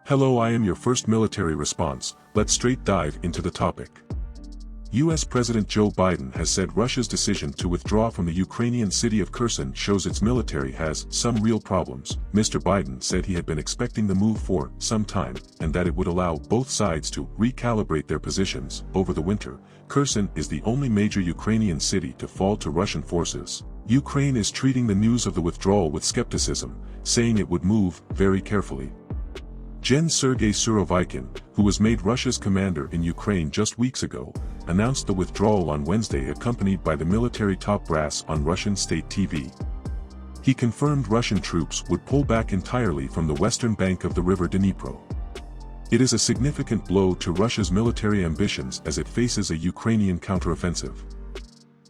Hello, I am your first military response. Let's straight dive into the topic. US President Joe Biden has said Russia's decision to withdraw from the Ukrainian city of Kherson shows its military has some real problems. Mr. Biden said he had been expecting the move for some time, and that it would allow both sides to recalibrate their positions. Over the winter, Kherson is the only major Ukrainian city to fall to Russian forces. Ukraine is treating the news of the withdrawal with skepticism, saying it would move very carefully. Gen. Sergei Surovikin, who was made Russia's commander in Ukraine just weeks ago, announced the withdrawal on Wednesday accompanied by the military top brass on Russian state TV. He confirmed Russian troops would pull back entirely from the western bank of the river Dnipro. It is a significant blow to Russia's military ambitions as it faces a Ukrainian counteroffensive.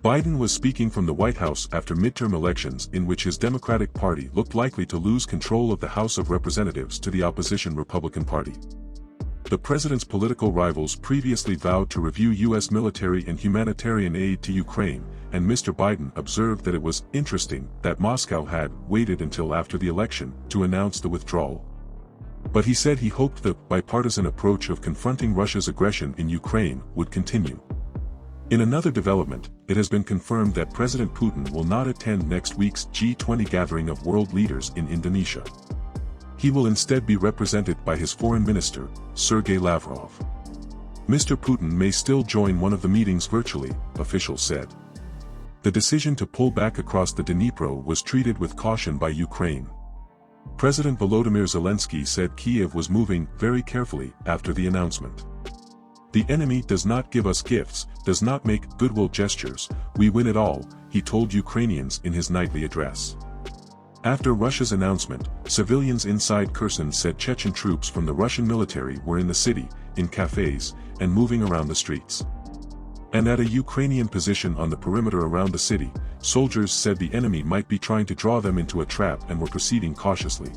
Biden was speaking from the White House after midterm elections in which his Democratic Party looked likely to lose control of the House of Representatives to the opposition Republican Party. The president's political rivals previously vowed to review U.S. military and humanitarian aid to Ukraine, and Mr. Biden observed that it was interesting that Moscow had waited until after the election to announce the withdrawal. But he said he hoped the bipartisan approach of confronting Russia's aggression in Ukraine would continue. In another development, it has been confirmed that President Putin will not attend next week's G20 gathering of world leaders in Indonesia. He will instead be represented by his foreign minister, Sergei Lavrov. Mr. Putin may still join one of the meetings virtually, officials said. The decision to pull back across the Dnipro was treated with caution by Ukraine. President Volodymyr Zelensky said Kyiv was moving very carefully after the announcement. The enemy does not give us gifts, does not make goodwill gestures, we win it all, he told Ukrainians in his nightly address. After Russia's announcement, civilians inside Kherson said Chechen troops from the Russian military were in the city, in cafes, and moving around the streets. And at a Ukrainian position on the perimeter around the city, soldiers said the enemy might be trying to draw them into a trap and were proceeding cautiously.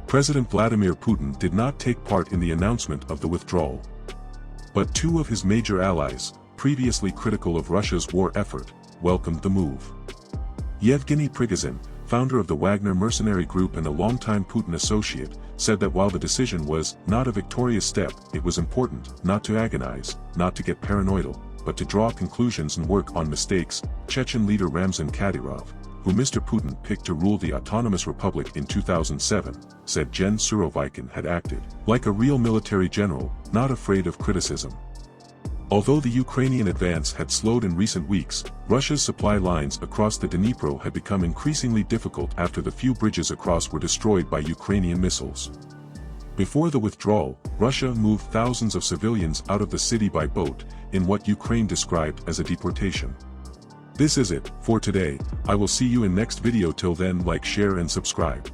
President Vladimir Putin did not take part in the announcement of the withdrawal. But two of his major allies, previously critical of Russia's war effort, welcomed the move. Yevgeny Prigozhin, founder of the Wagner mercenary group and a longtime Putin associate, said that while the decision was not a victorious step, it was important not to agonize, not to get paranoidal, but to draw conclusions and work on mistakes. Chechen leader Ramzan Kadyrov, who Mr. Putin picked to rule the autonomous republic in 2007, said Gen. Surovikin had acted like a real military general, not afraid of criticism. Although the Ukrainian advance had slowed in recent weeks, Russia's supply lines across the Dnipro had become increasingly difficult after the few bridges across were destroyed by Ukrainian missiles. Before the withdrawal, Russia moved thousands of civilians out of the city by boat, in what Ukraine described as a deportation. This is it for today. I will see you in next video. Till then, like, share and subscribe.